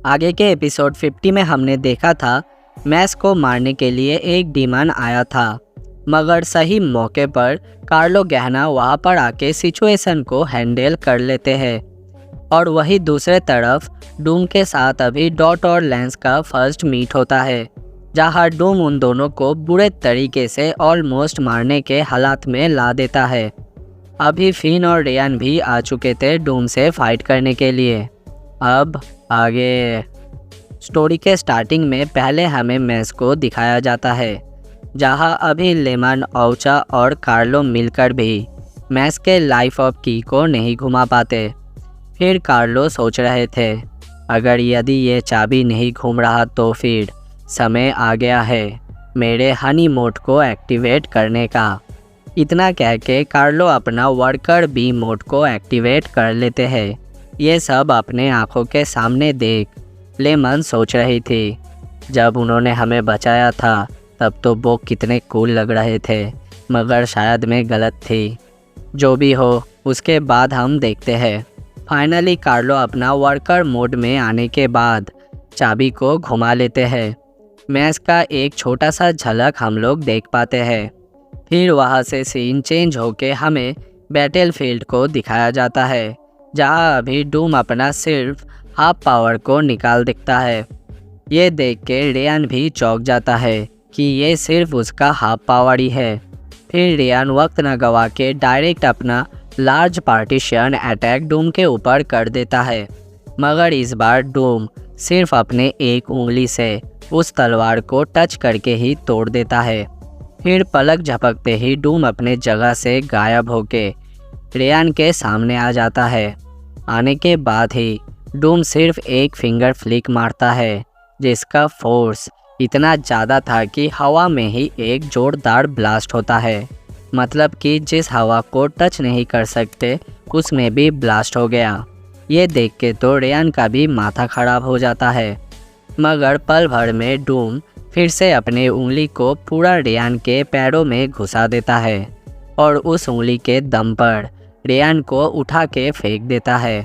आगे के एपिसोड 50 में हमने देखा था मैक्स को मारने के लिए एक डीमन आया था, मगर सही मौके पर कार्लो गहना वहाँ पर आके सिचुएशन को हैंडल कर लेते हैं। और वही दूसरे तरफ डूम के साथ अभी डॉट और लेंस का फर्स्ट मीट होता है, जहाँ डूम उन दोनों को बुरे तरीके से ऑलमोस्ट मारने के हालात में ला देता है। अभी फिन और रियान भी आ चुके थे डूम से फाइट करने के लिए। अब आगे स्टोरी के स्टार्टिंग में पहले हमें मैक्स को दिखाया जाता है, जहां अभी लेमन, ओचा और कार्लो मिलकर भी मैक्स के लाइफ ऑफ की को नहीं घुमा पाते। फिर कार्लो सोच रहे थे, अगर यदि ये चाबी नहीं घूम रहा तो फिर समय आ गया है मेरे हनी मोड को एक्टिवेट करने का। इतना कह के कार्लो अपना वर्कर बी मोड को एक्टिवेट कर लेते हैं। ये सब अपने आंखों के सामने देख लेमन सोच रही थी, जब उन्होंने हमें बचाया था तब तो वो कितने कूल लग रहे थे, मगर शायद मैं गलत थी। जो भी हो, उसके बाद हम देखते हैं। फाइनली कार्लो अपना वर्कर मोड में आने के बाद चाबी को घुमा लेते हैं। मैक्स का एक छोटा सा झलक हम लोग देख पाते हैं। फिर वहाँ से सीन चेंज होके हमें बैटलफील्ड को दिखाया जाता है, जहाँ अभी डूम अपना सिर्फ हाफ पावर को निकाल दिखता है। ये देख के रियान भी चौंक जाता है कि ये सिर्फ उसका हाफ पावर ही है। फिर रियान वक्त न गवा के डायरेक्ट अपना लार्ज पार्टीशन अटैक डूम के ऊपर कर देता है, मगर इस बार डूम सिर्फ अपने एक उंगली से उस तलवार को टच करके ही तोड़ देता है। फिर पलक झपकते ही डूम अपने जगह से गायब होके रियान के सामने आ जाता है। आने के बाद ही डूम सिर्फ एक फिंगर फ्लिक मारता है, जिसका फोर्स इतना ज़्यादा था कि हवा में ही एक जोरदार ब्लास्ट होता है। मतलब कि जिस हवा को टच नहीं कर सकते उसमें भी ब्लास्ट हो गया। ये देख के तो रियान का भी माथा खराब हो जाता है, मगर पल भर में डूम फिर से अपने उंगली को पूरा रियान के पैरों में घुसा देता है और उस उंगली के दम पर रियान को उठा के फेंक देता है।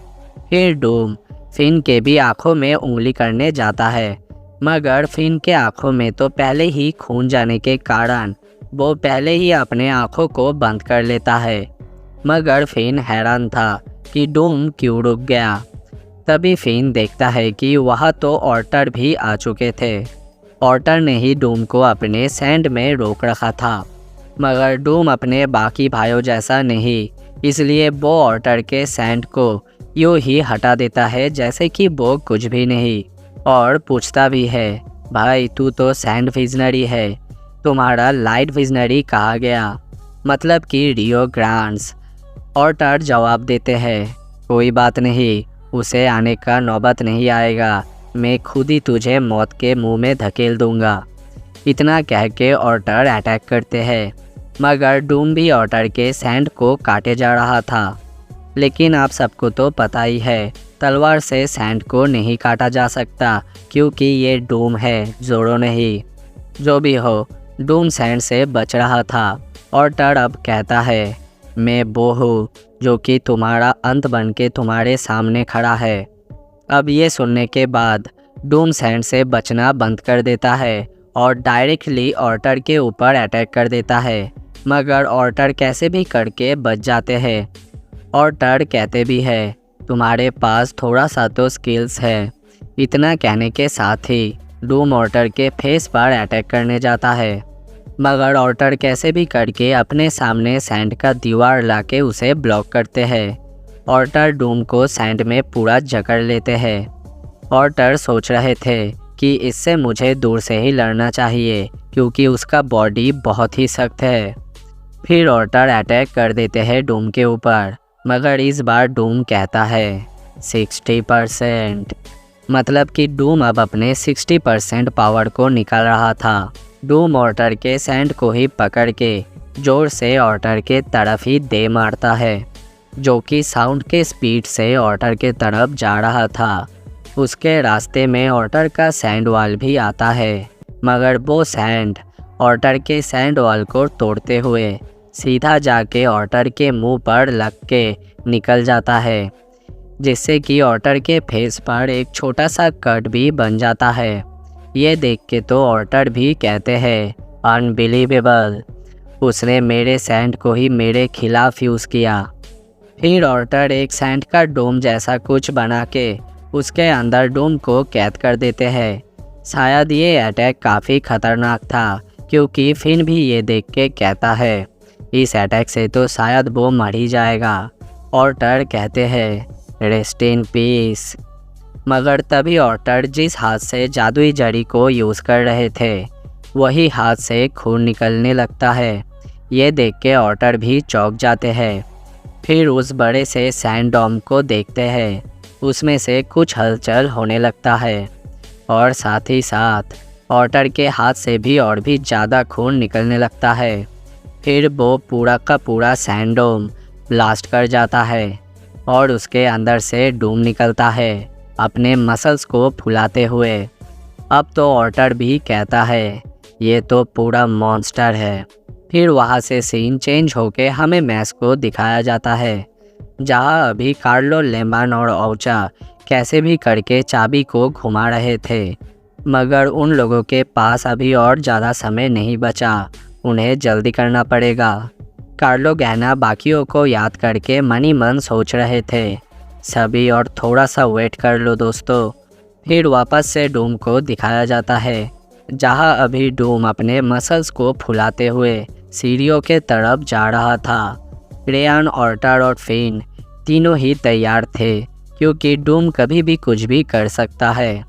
फिर डूम फिन के भी आंखों में उंगली करने जाता है, मगर फिन के आंखों में तो पहले ही खून जाने के कारण वो पहले ही अपने आंखों को बंद कर लेता है। मगर फिन हैरान था कि डूम क्यों रुक गया। तभी फिन देखता है कि वहाँ तो ऑर्टर भी आ चुके थे। ऑर्टर ने ही डूम को अपने सैंड में रोक रखा था, मगर डूम अपने बाकी भाइयों जैसा नहीं, इसलिए वो ऑर्टर के सैंड को यूँ ही हटा देता है जैसे कि वो कुछ भी नहीं, और पूछता भी है, भाई तू तो सैंड विजनरी है, तुम्हारा लाइट विजनरी कहा गया, मतलब कि रियो ग्रांड्स। ऑर्टर जवाब देते हैं, कोई बात नहीं, उसे आने का नौबत नहीं आएगा, मैं खुद ही तुझे मौत के मुंह में धकेल दूंगा। इतना कह के ऑर्टर अटैक करते हैं, मगर डूम भी ऑर्टर के सैंड को काटे जा रहा था। लेकिन आप सबको तो पता ही है, तलवार से सैंड को नहीं काटा जा सकता, क्योंकि ये डूम है, जोरो नहीं। जो भी हो, डूम सैंड से बच रहा था। ऑर्टर अब कहता है, मैं वो हूँ जो कि तुम्हारा अंत बन के तुम्हारे सामने खड़ा है। अब ये सुनने के बाद डूम सैंड से बचना बंद कर देता है और डायरेक्टली ऑर्टर के ऊपर अटैक कर देता है, मगर ऑर्टर कैसे भी करके बच जाते हैं। ऑर्टर कहते भी है, तुम्हारे पास थोड़ा सा तो स्किल्स है। इतना कहने के साथ ही डूम ऑर्टर के फेस पर अटैक करने जाता है, मगर ऑर्टर कैसे भी करके अपने सामने सैंड का दीवार लाके उसे ब्लॉक करते हैं। ऑर्टर डूम को सैंड में पूरा जकड़ लेते हैं। ऑर्टर सोच रहे थे कि इससे मुझे दूर से ही लड़ना चाहिए, क्योंकि उसका बॉडी बहुत ही सख्त है। फिर ऑर्टर अटैक कर देते हैं डूम के ऊपर, मगर इस बार डूम कहता है 60%, मतलब कि डूम अब अपने 60% पावर को निकाल रहा था। डूम ऑर्टर के सैंड को ही पकड़ के जोर से ऑर्टर के तरफ ही दे मारता है, जो कि साउंड के स्पीड से ऑर्टर के तरफ जा रहा था। उसके रास्ते में ऑर्टर का सैंड वॉल भी आता है, मगर वो सैंड ऑर्टर के सैंड वॉल को तोड़ते हुए सीधा जाके ऑर्टर के मुंह पर लग के निकल जाता है। जिससे कि ऑटर के फेस पर एक छोटा सा कट भी बन जाता है। ये देख के तो ऑटर भी कहते हैं अनबिलीवेबल, उसने मेरे सैंड को ही मेरे खिलाफ यूज़ किया। फिर ऑटर एक सैंड का डोम जैसा कुछ बना के उसके अंदर डोम को कैद कर देते हैं। शायद ये अटैक काफ़ी खतरनाक था, क्योंकि फिन भी ये देख के कहता है इस अटैक से तो शायद वो मर ही जाएगा। ऑटर कहते हैं रेस्ट इन पीस। मगर तभी ऑटर जिस हाथ से जादुई जड़ी को यूज़ कर रहे थे वही हाथ से खून निकलने लगता है। ये देख के ऑटर भी चौंक जाते हैं। फिर उस बड़े से सैंड डॉम को देखते हैं, उसमें से कुछ हलचल होने लगता है और साथ ही साथ ऑटर के हाथ से भी और भी ज़्यादा खून निकलने लगता है। फिर वो पूरा का पूरा सैंड डोम ब्लास्ट कर जाता है और उसके अंदर से डूम निकलता है अपने मसल्स को फुलाते हुए। अब तो ऑटर भी कहता है ये तो पूरा मॉन्स्टर है। फिर वहाँ से सीन चेंज होके हमें मैस को दिखाया जाता है, जहाँ अभी कार्लो, लेमन और ओचा कैसे भी करके चाबी को घुमा रहे थे। मगर उन लोगों के पास अभी और ज़्यादा समय नहीं बचा, उन्हें जल्दी करना पड़ेगा। कार्लो गहना बाकियों को याद करके मनी मन सोच रहे थे सभी और थोड़ा सा वेट कर लो दोस्तों। फिर वापस से डूम को दिखाया जाता है, जहाँ अभी डूम अपने मसल्स को फुलाते हुए सीढ़ियों के तरफ जा रहा था। रेयान, ऑटर और फिन तीनों ही तैयार थे, क्योंकि डूम कभी भी कुछ भी कर सकता है।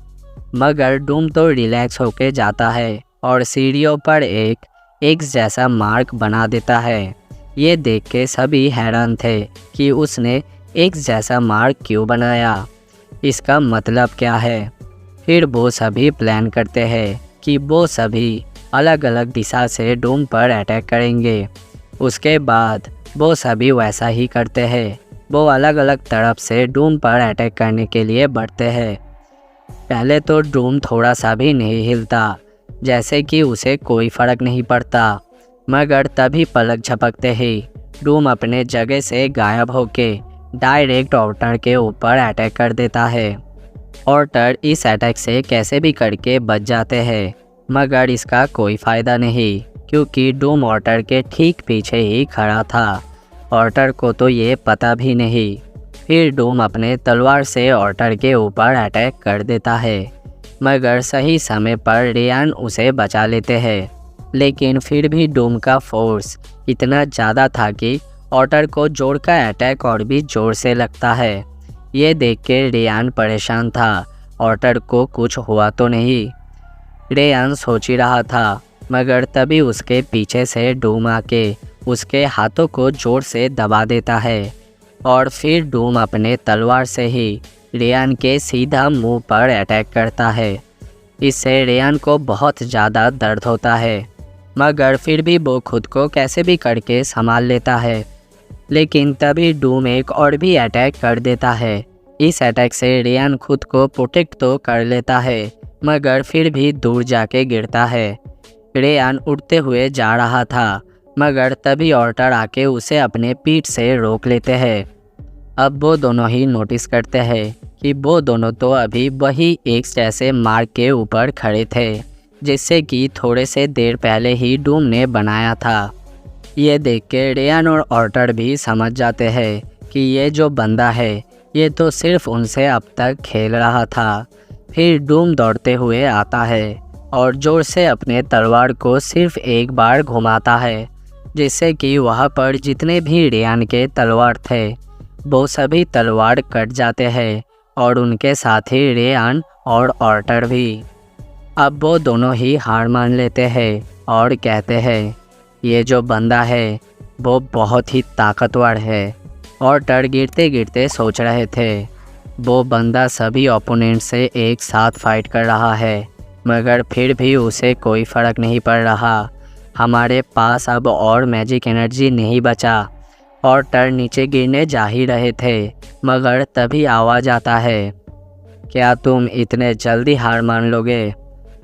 मगर डूम तो रिलैक्स होके जाता है और सीढ़ियों पर एक एक्स जैसा मार्क बना देता है। ये देख के सभी हैरान थे कि उसने एक्स जैसा मार्क क्यों बनाया, इसका मतलब क्या है। फिर वो सभी प्लान करते हैं कि वो सभी अलग अलग दिशा से डूम पर अटैक करेंगे। उसके बाद वो सभी वैसा ही करते हैं, वो अलग अलग तरफ से डूम पर अटैक करने के लिए बढ़ते हैं। पहले तो डूम थोड़ा सा भी नहीं हिलता, जैसे कि उसे कोई फ़र्क नहीं पड़ता। मगर तभी पलक झपकते ही डूम अपने जगह से गायब होके डायरेक्ट ऑटर के ऊपर अटैक कर देता है। ऑटर इस अटैक से कैसे भी करके बच जाते हैं, मगर इसका कोई फ़ायदा नहीं, क्योंकि डूम ऑटर के ठीक पीछे ही खड़ा था। ऑटर को तो ये पता भी नहीं। फिर डूम अपने तलवार से ऑटर के ऊपर अटैक कर देता है, मगर सही समय पर रेयान उसे बचा लेते हैं। लेकिन फिर भी डूम का फोर्स इतना ज़्यादा था कि ऑटर को जोर का अटैक और भी ज़ोर से लगता है। ये देख के रेयान परेशान था, ऑटर को कुछ हुआ तो नहीं। रेयान सोच ही रहा था, मगर तभी उसके पीछे से डूम आके उसके हाथों को ज़ोर से दबा देता है और फिर डूम अपने तलवार से ही रेयान के सीधा मुंह पर अटैक करता है। इससे रेयान को बहुत ज़्यादा दर्द होता है, मगर फिर भी वो खुद को कैसे भी करके संभाल लेता है। लेकिन तभी डूम एक और भी अटैक कर देता है। इस अटैक से रेयान खुद को प्रोटेक्ट तो कर लेता है, मगर फिर भी दूर जाके गिरता है। रेयान उड़ते हुए जा रहा था, मगर तभी ऑटर आके उसे अपने पीठ से रोक लेते हैं। अब वो दोनों ही नोटिस करते हैं कि वो दोनों तो अभी वही एक जैसे मार्ग के ऊपर खड़े थे, जिससे कि थोड़े से देर पहले ही डूम ने बनाया था। ये देख के रेयान और ऑटर भी समझ जाते हैं कि ये जो बंदा है ये तो सिर्फ उनसे अब तक खेल रहा था। फिर डूम दौड़ते हुए आता है और जोर से अपने तलवार को सिर्फ एक बार घुमाता है, जिससे कि वहाँ पर जितने भी रेयान के तलवार थे वो सभी तलवार कट जाते हैं और उनके साथ ही रेयान और ऑटर भी। अब वो दोनों ही हार मान लेते हैं और कहते हैं ये जो बंदा है वो बहुत ही ताकतवर है। ऑटर गिरते गिरते सोच रहे थे वो बंदा सभी ओपोनेंट से एक साथ फाइट कर रहा है, मगर फिर भी उसे कोई फ़र्क नहीं पड़ रहा। हमारे पास अब और मैजिक एनर्जी नहीं बचा। ऑटर नीचे गिरने जा ही रहे थे, मगर तभी आवाज़ आता है क्या तुम इतने जल्दी हार मान लोगे।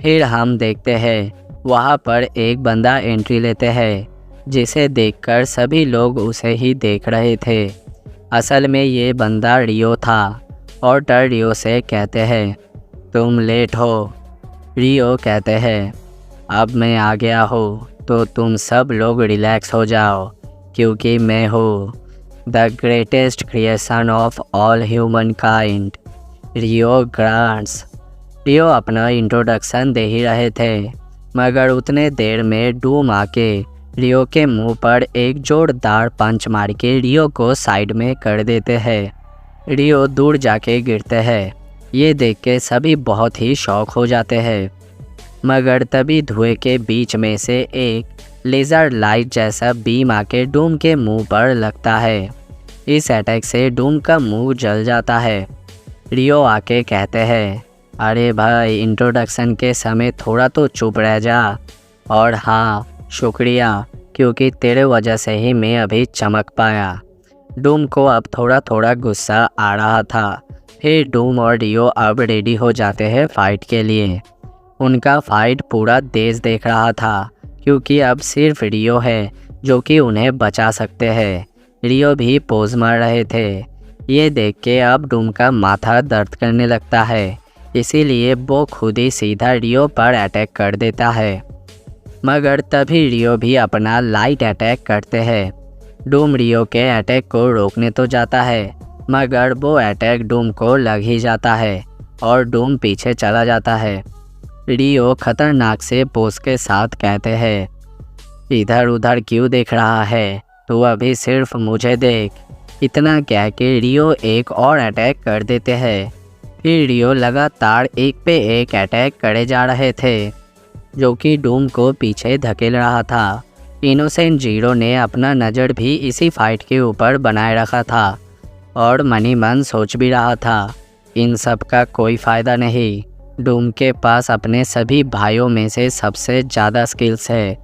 फिर हम देखते हैं वहाँ पर एक बंदा एंट्री लेते हैं, जिसे देखकर सभी लोग उसे ही देख रहे थे। असल में ये बंदा रियो था। ऑर्टर रियो से कहते हैं, तुम लेट हो। रियो कहते हैं, अब मैं आ गया हूँ तो तुम सब लोग रिलैक्स हो जाओ, क्योंकि मैं हूँ the greatest creation of all humankind, Rio Grants. Rio अपना इंट्रोडक्शन दे ही रहे थे, मगर उतने देर में डूम आके रियो के मुंह पर एक जोरदार पंच मार के रियो को साइड में कर देते हैं। रियो दूर जाके गिरते हैं। ये देख के सभी बहुत ही शौक हो जाते हैं, मगर तभी धुएं के बीच में से एक लेज़र लाइट जैसा बीम आके डूम के मुंह पर लगता है। इस अटैक से डूम का मुंह जल जाता है। रियो आके कहते हैं, अरे भाई, इंट्रोडक्शन के समय थोड़ा तो चुप रह जा। और हाँ, शुक्रिया, क्योंकि तेरे वजह से ही मैं अभी चमक पाया। डूम को अब थोड़ा थोड़ा गुस्सा आ रहा था। फिर डूम और रियो अब रेडी हो जाते हैं फाइट के लिए। उनका फाइट पूरा देश देख रहा था, क्योंकि अब सिर्फ रियो है जो कि उन्हें बचा सकते हैं। रियो भी पोज मार रहे थे। ये देख के अब डूम का माथा दर्द करने लगता है, इसीलिए वो खुद ही सीधा रियो पर अटैक कर देता है। मगर तभी रियो भी अपना लाइट अटैक करते हैं। डूम रियो के अटैक को रोकने तो जाता है, मगर वो अटैक डूम को लग ही जाता है और डूम पीछे चला जाता है। रियो खतरनाक से पोज के साथ कहते हैं, इधर उधर क्यों देख रहा है, तू अभी सिर्फ मुझे देख। इतना कह के रियो एक और अटैक कर देते हैं। फिर रियो लगातार एक पे एक अटैक करे जा रहे थे, जो कि डूम को पीछे धकेल रहा था। इनोसेंट जीरो ने अपना नज़र भी इसी फाइट के ऊपर बनाए रखा था और मनी मन सोच भी रहा था, इन सब का कोई फ़ायदा नहीं। डूम के पास अपने सभी भाइयों में से सबसे ज़्यादा स्किल्स है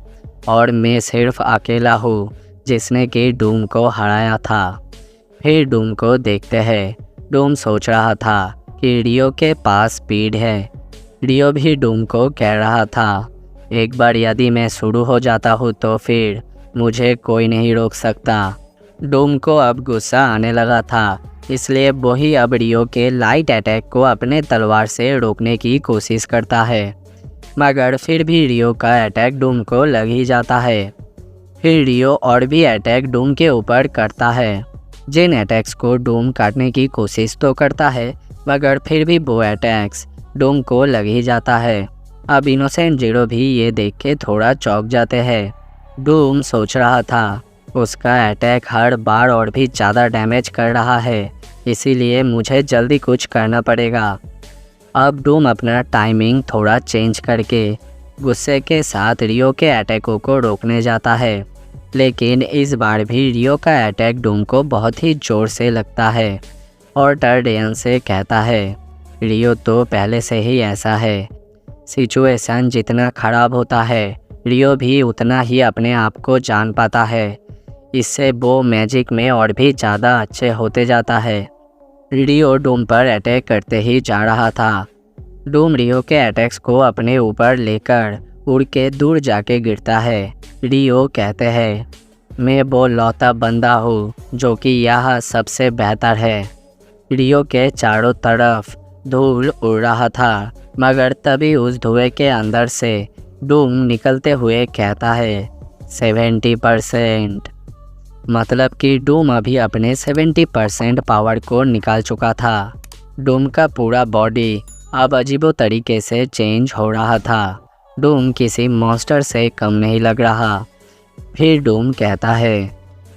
और मैं सिर्फ अकेला हूँ जिसने कि डूम को हराया था। फिर डूम को देखते हैं। डूम सोच रहा था कि रियो के पास स्पीड है। रियो भी डूम को कह रहा था, एक बार यदि मैं शुरू हो जाता हूँ तो फिर मुझे कोई नहीं रोक सकता। डूम को अब गुस्सा आने लगा था, इसलिए वही अब रियो के लाइट अटैक को अपने तलवार से रोकने की कोशिश करता है, मगर फिर भी रियो का अटैक डूम को लग ही जाता है। फिर रियो और भी अटैक डूम के ऊपर करता है। जिन अटैक्स को डूम काटने की कोशिश तो करता है, मगर फिर भी वो अटैक्स डूम को लग ही जाता है। अब इनोसेंट जीरो भी ये देख के थोड़ा चौंक जाते हैं। डूम सोच रहा था, उसका अटैक हर बार और भी ज़्यादा डैमेज कर रहा है, इसीलिए मुझे जल्दी कुछ करना पड़ेगा। अब डूम अपना टाइमिंग थोड़ा चेंज करके गुस्से के साथ रियो के अटैकों को रोकने जाता है, लेकिन इस बार भी रियो का अटैक डूम को बहुत ही ज़ोर से लगता है और टर्डेन से कहता है, रियो तो पहले से ही ऐसा है। सिचुएशन जितना ख़राब होता है, रियो भी उतना ही अपने आप को जान पाता है। इससे वो मैजिक में और भी ज़्यादा अच्छे होते जाता है। रियो डूम पर अटैक करते ही जा रहा था। डूम रियो के अटैक्स को अपने ऊपर लेकर उड़ के दूर जाके गिरता है। रियो कहते हैं, मैं वो लौता बंदा हूँ जो कि यह सबसे बेहतर है। रियो के चारों तरफ धूल उड़ रहा था, मगर तभी उस धुएं के अंदर से डूम निकलते हुए कहता है, 70%। मतलब कि डूम अभी अपने 70% पावर को निकाल चुका था। डूम का पूरा बॉडी अब अजीबो तरीके से चेंज हो रहा था। डूम किसी मॉन्स्टर से कम नहीं लग रहा। फिर डूम कहता है,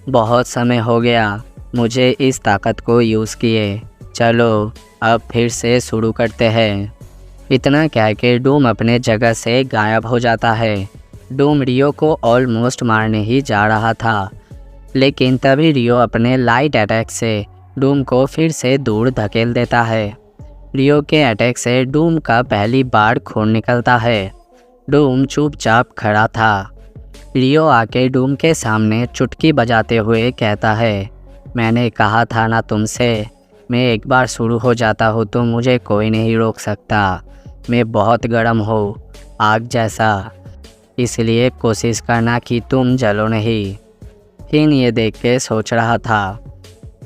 बहुत समय हो गया मुझे इस ताकत को यूज़ किए, चलो अब फिर से शुरू करते हैं। इतना कह के डूम अपने जगह से गायब हो जाता है। डूम रियो को ऑलमोस्ट मारने ही जा रहा था, लेकिन तभी रियो अपने लाइट अटैक से डूम को फिर से दूर धकेल देता है। रियो के अटैक से डूम का पहली बार खून निकलता है। डूम चुपचाप खड़ा था। रियो आके डूम के सामने चुटकी बजाते हुए कहता है, मैंने कहा था ना तुमसे, मैं एक बार शुरू हो जाता हूँ तो मुझे कोई नहीं रोक सकता। मैं बहुत गर्म हूँ, आग जैसा, इसलिए कोशिश करना कि तुम जलो नहीं। फिन ये देख के सोच रहा था,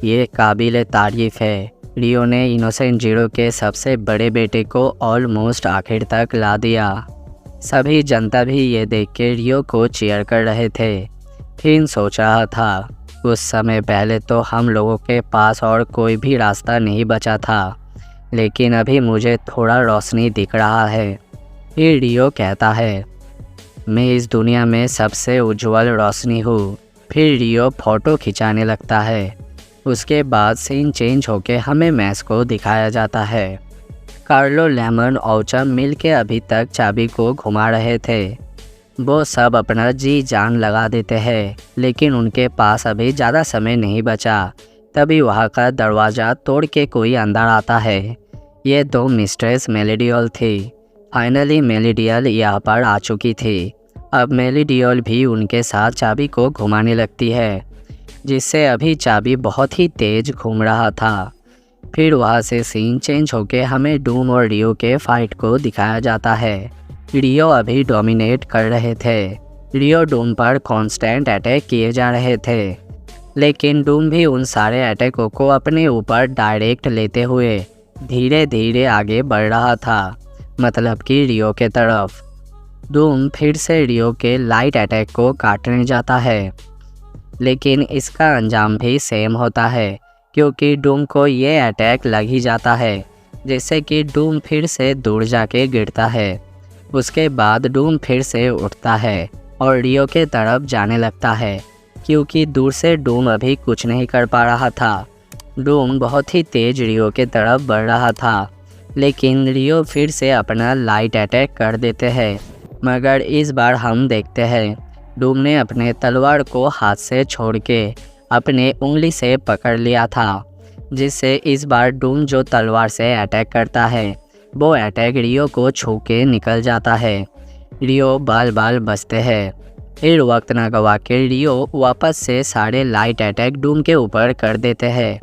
ये काबिल तारीफ़ है। रियो ने इनोसेंट जीरो के सबसे बड़े बेटे को ऑलमोस्ट आखिर तक ला दिया। सभी जनता भी ये देख के रियो को चीयर कर रहे थे। फिन सोच रहा था, कुछ समय पहले तो हम लोगों के पास और कोई भी रास्ता नहीं बचा था, लेकिन अभी मुझे थोड़ा रोशनी दिख रहा है। फिर रियो कहता है, मैं इस दुनिया में सबसे उज्जवल रोशनी हूँ। फिर रियो फ़ोटो खिंचाने लगता है। उसके बाद सीन चेंज होके हमें मैस को दिखाया जाता है। कार्लो, लेमन और चम मिल के अभी तक चाबी को घुमा रहे थे। वो सब अपना जी जान लगा देते हैं, लेकिन उनके पास अभी ज़्यादा समय नहीं बचा। तभी वहाँ का दरवाज़ा तोड़ के कोई अंदर आता है। ये दो मिस्ट्रेस मेलिडियल थी। फाइनली मेलिडियल यहाँ पर आ चुकी थी। अब मेलिडियल भी उनके साथ चाबी को घुमाने लगती है, जिससे अभी चाबी बहुत ही तेज़ घूम रहा था। फिर वहाँ से सीन चेंज होके हमें डूम और रियो के फाइट को दिखाया जाता है। रियो अभी डोमिनेट कर रहे थे। रियो डूम पर कांस्टेंट अटैक किए जा रहे थे, लेकिन डूम भी उन सारे अटैकों को अपने ऊपर डायरेक्ट लेते हुए धीरे धीरे आगे बढ़ रहा था, मतलब कि रियो के तरफ। डूम फिर से रियो के लाइट अटैक को काटने जाता है, लेकिन इसका अंजाम भी सेम होता है, क्योंकि डूम को ये अटैक लग ही जाता है, जिससे कि डूम फिर से दूर जाके गिरता है। उसके बाद डूम फिर से उठता है और रियो के तरफ जाने लगता है, क्योंकि दूर से डूम अभी कुछ नहीं कर पा रहा था। डूम बहुत ही तेज़ रियो के तरफ बढ़ रहा था, लेकिन रियो फिर से अपना लाइट अटैक कर देते हैं। मगर इस बार हम देखते हैं डूम ने अपने तलवार को हाथ से छोड़ के अपने उंगली से पकड़ लिया था, जिससे इस बार डूम जो तलवार से अटैक करता है वो अटैक रियो को छू के निकल जाता है। रियो बाल बाल बचते हैं। फिर वक्त न गवा के रियो वापस से सारे लाइट अटैक डूम के ऊपर कर देते हैं।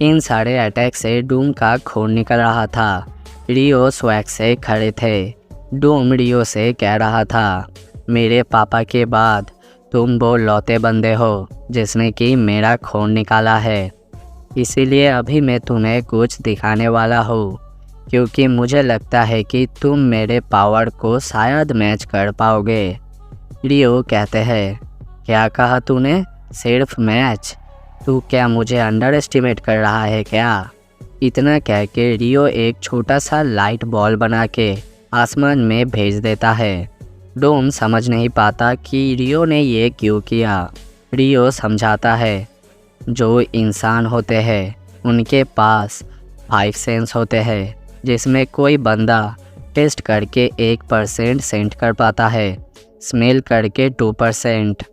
इन सारे अटैक से डूम का खून निकल रहा था। रियो स्वैग से खड़े थे। डूम रियो से कह रहा था, मेरे पापा के बाद तुम वो लौते बंदे हो जिसने कि मेरा खून निकाला है। इसीलिए अभी मैं तुम्हें कुछ दिखाने वाला हूँ, क्योंकि मुझे लगता है कि तुम मेरे पावर को शायद मैच कर पाओगे। रियो कहते हैं, क्या कहा तूने? सिर्फ मैच? तू क्या मुझे अंडर एस्टिमेट कर रहा है क्या? इतना कह के रियो एक छोटा सा लाइट बॉल बना के आसमान में भेज देता है। डूम समझ नहीं पाता कि रियो ने ये क्यों किया। रियो समझाता है, जो इंसान होते हैं उनके पास 5 सेंस होते हैं, जिसमें कोई बंदा टेस्ट करके 1% सेंट कर पाता है, स्मेल करके 2%,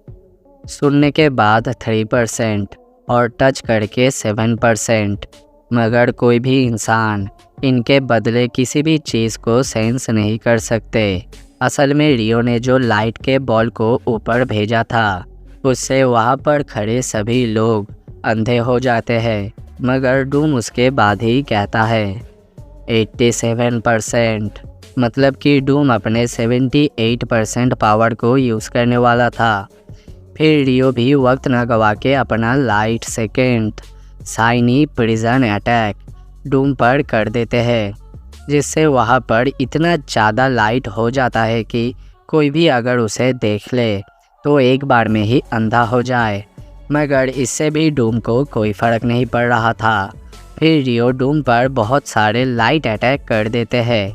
सुनने के बाद 3% और टच करके 7%। मगर कोई भी इंसान इनके बदले किसी भी चीज़ को सेंस नहीं कर सकते। असल में रियो ने जो लाइट के बॉल को ऊपर भेजा था, उससे वहाँ पर खड़े सभी लोग अंधे हो जाते हैं। मगर डूम उसके बाद ही कहता है 87%, मतलब कि डूम अपने 78% पावर को यूज़ करने वाला था। फिर रियो भी वक्त न गवा के अपना light second shiny prison attack Doom पर कर देते हैं, जिससे वहाँ पर इतना ज़्यादा लाइट हो जाता है कि कोई भी अगर उसे देख ले तो एक बार में ही अंधा हो जाए। मगर इससे भी डूम को कोई फ़र्क नहीं पड़ रहा था। फिर रियो डूम पर बहुत सारे लाइट अटैक कर देते हैं।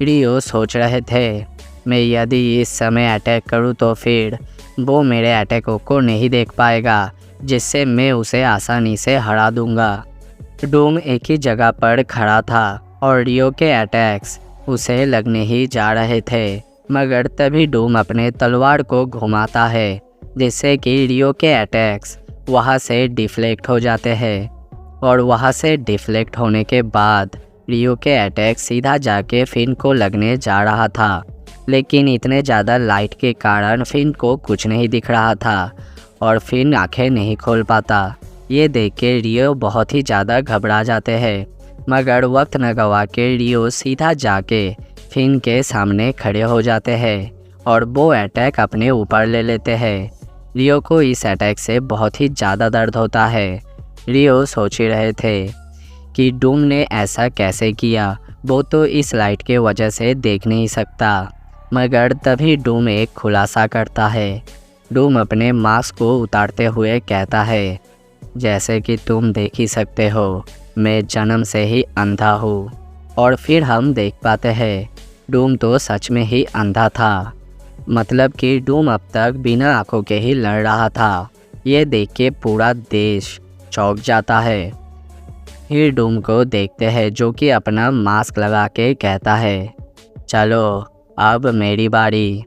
रियो सोच रहे थे, मैं यदि इस समय अटैक करूं तो फिर वो मेरे अटैकों को नहीं देख पाएगा, जिससे मैं उसे आसानी से हरा दूंगा। डूम एक ही जगह पर खड़ा था और रियो के अटैक्स उसे लगने ही जा रहे थे। मगर तभी डूम अपने तलवार को घुमाता है, जिससे कि रियो के अटैक्स वहाँ से डिफ्लेक्ट हो जाते हैं। और वहाँ से डिफ्लेक्ट होने के बाद रियो के अटैक सीधा जाके फिन को लगने जा रहा था, लेकिन इतने ज़्यादा लाइट के कारण फिन को कुछ नहीं दिख रहा था और फिन आंखें नहीं खोल पाता। ये देख के रियो बहुत ही ज़्यादा घबरा जाते हैं। मगर वक्त न गवा के रियो सीधा जाके फिन के सामने खड़े हो जाते हैं और वो अटैक अपने ऊपर ले लेते हैं। रियो को इस अटैक से बहुत ही ज़्यादा दर्द होता है। रियो सोच ही रहे थे कि डूम ने ऐसा कैसे किया, वो तो इस लाइट के वजह से देख नहीं सकता। मगर तभी डूम एक खुलासा करता है। डूम अपने मास्क को उतारते हुए कहता है, जैसे कि तुम देख ही सकते हो, मैं जन्म से ही अंधा हूँ। और फिर हम देख पाते हैं डूम तो सच में ही अंधा था। मतलब कि डूम अब तक बिना आंखों के ही लड़ रहा था। ये देख के पूरा देश चौंक जाता है। फिर डूम को देखते हैं जो कि अपना मास्क लगा के कहता है, चलो अब मेरी बारी।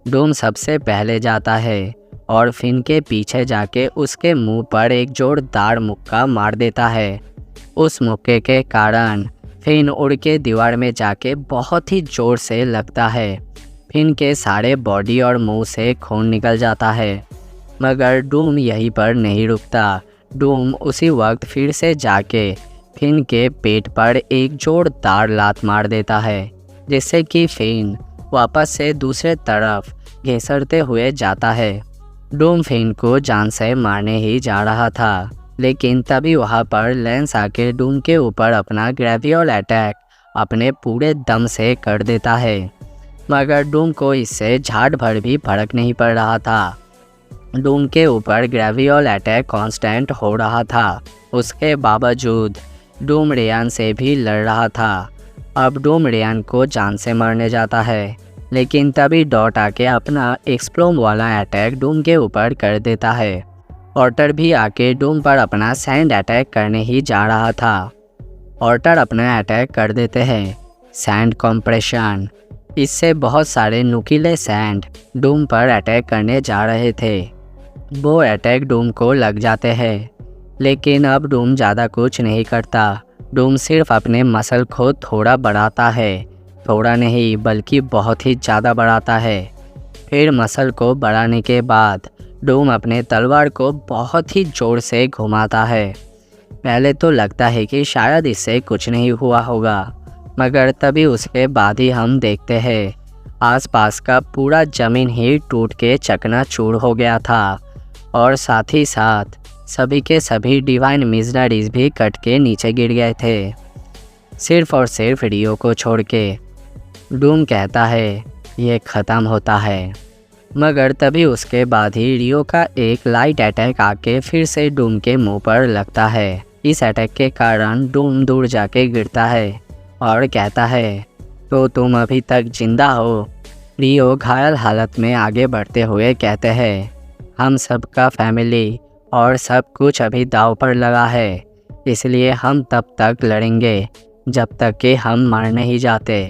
डूम सबसे पहले जाता है और फिन के पीछे जाके उसके मुंह पर एक जोरदार मुक्का मार देता है। उस मुक्के के कारण फिन उड़ के दीवार में जाके बहुत ही ज़ोर से लगता है। फिन के सारे बॉडी और मुंह से खून निकल जाता है। मगर डूम यहीं पर नहीं रुकता। डूम उसी वक्त फिर से जाके फिन के पेट पर एक जोरदार लात मार देता है, जिससे कि फिन वापस से दूसरे तरफ घिसरते हुए जाता है। डूम फिन को जान से मारने ही जा रहा था, लेकिन तभी वहाँ पर लेंस आके डूम के ऊपर अपना ग्रेवियोल अटैक अपने पूरे दम से कर देता है। मगर डूम को इससे झाड़ भर भी फर्क नहीं पड़ रहा था। डूम के ऊपर ग्रेवियोल अटैक कांस्टेंट हो रहा था। उसके बावजूद डूम रेयान से भी लड़ रहा था। अब डूम रेयान को जान से मारने जाता है, लेकिन तभी डॉट आके अपना एक्सप्लोम वाला अटैक डूम के ऊपर कर देता है। ऑर्टर भी आके डूम पर अपना सैंड अटैक करने ही जा रहा था। ऑर्टर अपना अटैक कर देते हैं सैंड कॉम्प्रेशन। इससे बहुत सारे नुकीले सैंड डूम पर अटैक करने जा रहे थे। वो अटैक डूम को लग जाते हैं, लेकिन अब डूम ज़्यादा कुछ नहीं करता। डूम सिर्फ अपने मसल को थोड़ा बढ़ाता है, थोड़ा नहीं बल्कि बहुत ही ज़्यादा बढ़ाता है। फिर मसल को बढ़ाने के बाद डूम अपने तलवार को बहुत ही ज़ोर से घुमाता है। पहले तो लगता है कि शायद इससे कुछ नहीं हुआ होगा, मगर तभी उसके बाद ही हम देखते हैं आसपास का पूरा ज़मीन ही टूट के चकनाचूर हो गया था और साथ ही साथ सभी के सभी डिवाइन मिशनरीज भी कट के नीचे गिर गए थे, सिर्फ और सिर्फ रियो को छोड़ के। डूम कहता है ये ख़त्म होता है, मगर तभी उसके बाद ही रियो का एक लाइट अटैक आके फिर से डूम के मुंह पर लगता है। इस अटैक के कारण डूम दूर जाके गिरता है और कहता है, तो तुम अभी तक जिंदा हो। रियो घायल हालत में आगे बढ़ते हुए कहते हैं, हम सबका फैमिली और सब कुछ अभी दांव पर लगा है, इसलिए हम तब तक लड़ेंगे जब तक कि हम मर नहीं जाते।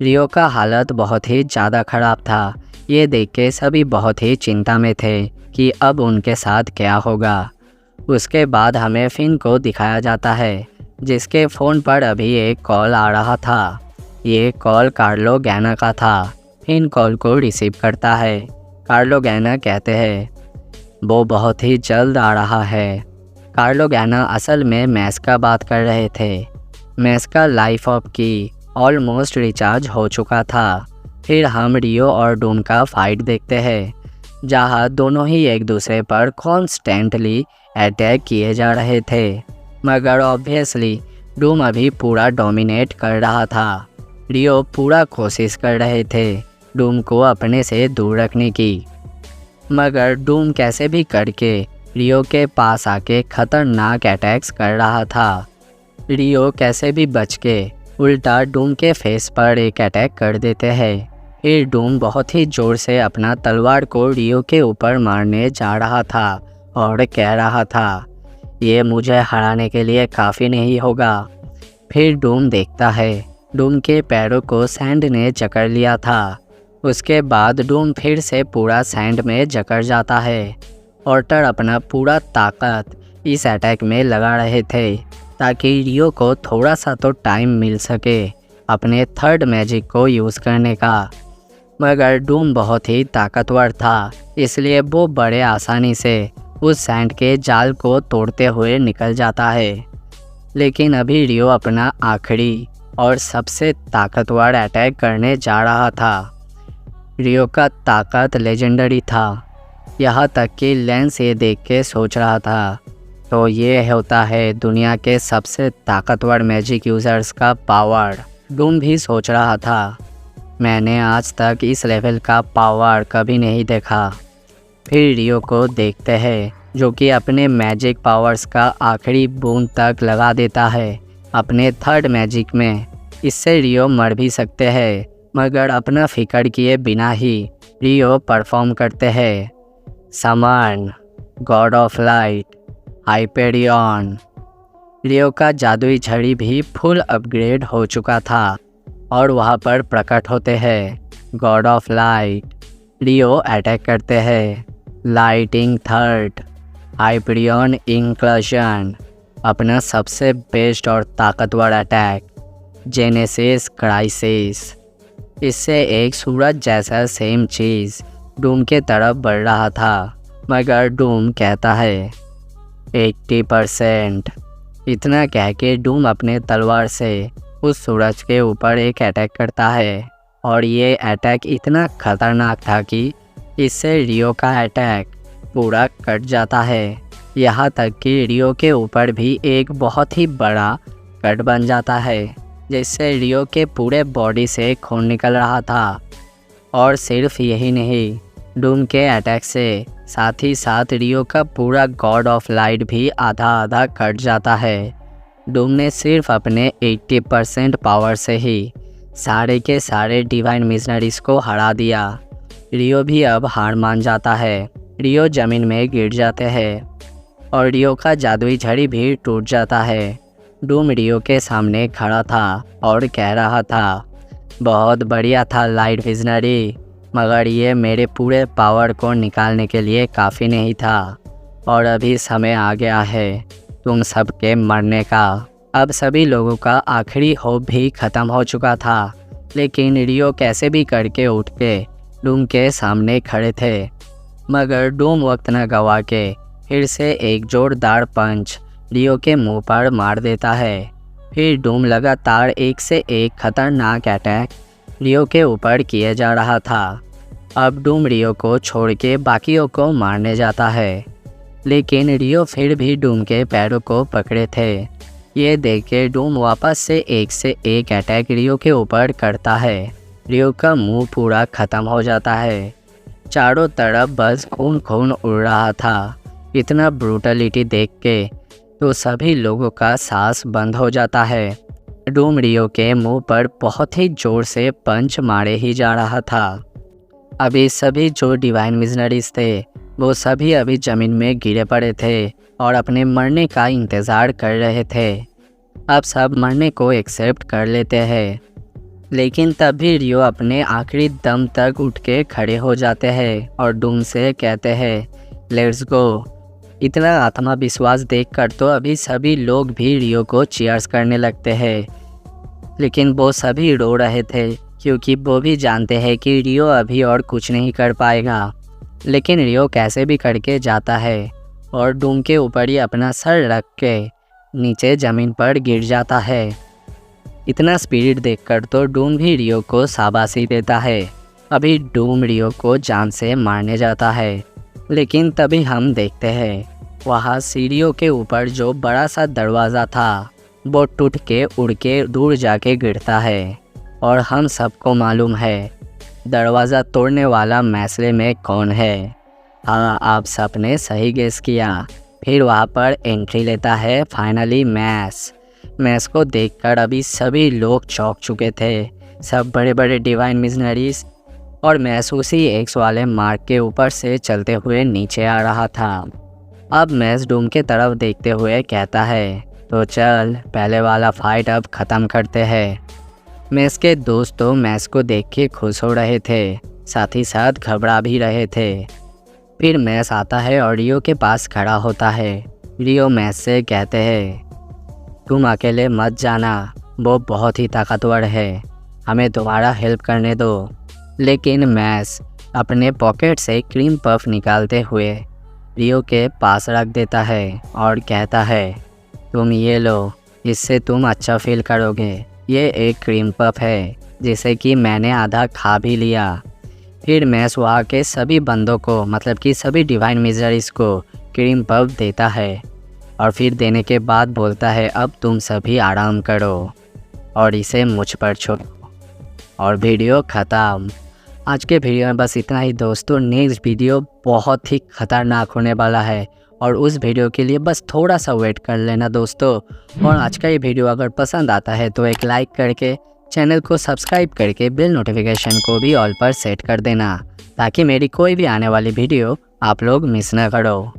रियो का हालत बहुत ही ज़्यादा ख़राब था। ये देख के सभी बहुत ही चिंता में थे कि अब उनके साथ क्या होगा। उसके बाद हमें फिन को दिखाया जाता है, जिसके फ़ोन पर अभी एक कॉल आ रहा था। ये कॉल कार्लो गैना का था। फिन कॉल को रिसीव करता है। कार्लो गैना कहते हैं, वो बहुत ही जल्द आ रहा है। कार्लो गैना असल में मैस का बात कर रहे थे। मैस का लाइफ ऑफ की ऑलमोस्ट रिचार्ज हो चुका था। फिर हम रियो और डूम का फाइट देखते हैं, जहाँ दोनों ही एक दूसरे पर कॉन्स्टेंटली अटैक किए जा रहे थे। मगर ऑब्वियसली डूम अभी पूरा डोमिनेट कर रहा था। रियो पूरा कोशिश कर रहे थे डूम को अपने से दूर रखने की, मगर डूम कैसे भी करके रियो के पास आके खतरनाक अटैक्स कर रहा था। रियो कैसे भी बच के उल्टा डूम के फेस पर एक अटैक कर देते हैं। फिर डूम बहुत ही ज़ोर से अपना तलवार को रियो के ऊपर मारने जा रहा था और कह रहा था, ये मुझे हराने के लिए काफ़ी नहीं होगा। फिर डूम देखता है डूम के पैरों को सैंड ने जकड़ लिया था। उसके बाद डूम फिर से पूरा सैंड में जकड़ जाता है। ऑर्टर अपना पूरा ताकत इस अटैक में लगा रहे थे, ताकि रियो को थोड़ा सा तो टाइम मिल सके अपने थर्ड मैजिक को यूज़ करने का। मगर डूम बहुत ही ताकतवर था, इसलिए वो बड़े आसानी से उस सैंड के जाल को तोड़ते हुए निकल जाता है। लेकिन अभी रियो अपना आखिरी और सबसे ताकतवर अटैक करने जा रहा था। रियो का ताकत लेजेंडरी था, यहाँ तक कि लेंस ये देख के सोच रहा था तो ये होता है दुनिया के सबसे ताकतवर मैजिक यूज़र्स का पावर। डूम भी सोच रहा था, मैंने आज तक इस लेवल का पावर कभी नहीं देखा। फिर रियो को देखते हैं जो कि अपने मैजिक पावर्स का आखिरी बूंद तक लगा देता है अपने थर्ड मैजिक में। इससे रियो मर भी सकते हैं, मगर अपना फिक्र किए बिना ही रियो परफॉर्म करते हैं। समन, गॉड ऑफ लाइट, हाइपेरियन। रियो का जादुई छड़ी भी फुल अपग्रेड हो चुका था और वहाँ पर प्रकट होते हैं God of light. Rio attack करते हैं। लाइटिंग थर्ड, हाइपेरियन इंक्लूजन, अपना सबसे बेस्ट और ताकतवर अटैक जेनेसिस क्राइसिस। इससे एक सूरज जैसा सेम चीज़ डूम के तरफ बढ़ रहा था, मगर डूम कहता है 80%। इतना कह के डूम अपने तलवार से उस सूरज के ऊपर एक अटैक करता है और ये अटैक इतना खतरनाक था कि इससे रियो का अटैक पूरा कट जाता है। यहाँ तक कि रियो के ऊपर भी एक बहुत ही बड़ा कट बन जाता है, जिससे रियो के पूरे बॉडी से खून निकल रहा था। और सिर्फ यही नहीं, डूम के अटैक से साथ ही साथ रियो का पूरा गॉड ऑफ लाइट भी आधा आधा कट जाता है। डूम ने सिर्फ अपने 80% पावर से ही सारे के सारे डिवाइन मिशनरीज को हरा दिया। रियो भी अब हार मान जाता है। रियो ज़मीन में गिर जाते हैं और रियो का जादुई छड़ी भी टूट जाता है। डूम रियो के सामने खड़ा था और कह रहा था, बहुत बढ़िया था लाइट विजनरी, मगर ये मेरे पूरे पावर को निकालने के लिए काफ़ी नहीं था और अभी समय आ गया है तुम सबके मरने का। अब सभी लोगों का आखिरी होप भी ख़त्म हो चुका था, लेकिन रियो कैसे भी करके उठ के डूम के सामने खड़े थे। मगर डूम वक्त न गवा के फिर से एक जोरदार पंच रियो के मुंह पर मार देता है। फिर डूम लगातार एक से एक खतरनाक अटैक रियो के ऊपर किए जा रहा था। अब डूम रियो को छोड़ के बाकियों को मारने जाता है, लेकिन रियो फिर भी डूम के पैरों को पकड़े थे। ये देख के डूम वापस से एक अटैक रियो के ऊपर करता है। रियो का मुंह पूरा ख़त्म हो जाता है। चारों तरफ बस खून खून उड़ रहा था। इतना ब्रूटलिटी देख के तो सभी लोगों का सांस बंद हो जाता है। डूम रियो के मुंह पर बहुत ही ज़ोर से पंच मारे ही जा रहा था। अभी सभी जो डिवाइन मिशनरीज थे वो सभी अभी ज़मीन में गिरे पड़े थे और अपने मरने का इंतज़ार कर रहे थे। अब सब मरने को एक्सेप्ट कर लेते हैं, लेकिन तब भी रियो अपने आखिरी दम तक उठ के खड़े हो जाते हैं और डूम से कहते हैं, लेट्स गो। इतना आत्मविश्वास देखकर तो अभी सभी लोग भी रियो को चीयर्स करने लगते हैं, लेकिन वो सभी रो रहे थे क्योंकि वो भी जानते हैं कि रियो अभी और कुछ नहीं कर पाएगा। लेकिन रियो कैसे भी करके जाता है और डूम के ऊपर ही अपना सर रख के नीचे ज़मीन पर गिर जाता है। इतना स्पिरिट देखकर तो डूम भी रियो को शाबाशी देता है। अभी डूम रियो को जान से मारने जाता है, लेकिन तभी हम देखते हैं वहाँ सीढ़ियों के ऊपर जो बड़ा सा दरवाज़ा था वो टूट के उड़ के दूर जाके गिरता है। और हम सबको मालूम है दरवाज़ा तोड़ने वाला मैसले में कौन है। हाँ, आप सबने सही गेस किया। फिर वहाँ पर एंट्री लेता है फाइनली मैस को देखकर अभी सभी लोग चौंक चुके थे। सब बड़े बड़े डिवाइन मिशनरीज और मैस उसी एक्स वाले मार्ग के ऊपर से चलते हुए नीचे आ रहा था। अब मैस डूम के तरफ देखते हुए कहता है, तो चल पहले वाला फाइट अब ख़त्म करते हैं। मैस के दोस्तों मैस को देख के खुश हो रहे थे, साथ ही साथ घबरा भी रहे थे। फिर मैस आता है और रियो के पास खड़ा होता है। रियो मैस से कहते हैं, तुम अकेले मत जाना, वो बहुत ही ताकतवर है, हमें तुम्हारा हेल्प करने दो। लेकिन मैस अपने पॉकेट से क्रीम पफ निकालते हुए रियो के पास रख देता है और कहता है, तुम ये लो, इससे तुम अच्छा फील करोगे। ये एक क्रीम पफ है जिसे कि मैंने आधा खा भी लिया। फिर मैस वहाँ के सभी बंदों को, मतलब कि सभी डिवाइन मिशनरीज को क्रीम पफ देता है। और फिर देने के बाद बोलता है अब तुम सभी आराम करो और इसे मुझ पर छोड़ो। और वीडियो ख़त्म। आज के वीडियो में बस इतना ही दोस्तों। नेक्स्ट वीडियो बहुत ही ख़तरनाक होने वाला है और उस वीडियो के लिए बस थोड़ा सा वेट कर लेना दोस्तों। और आज का ये वीडियो अगर पसंद आता है तो एक लाइक करके चैनल को सब्सक्राइब करके बेल नोटिफिकेशन को भी ऑल पर सेट कर देना, ताकि मेरी कोई भी आने वाली वीडियो आप लोग मिस ना करो।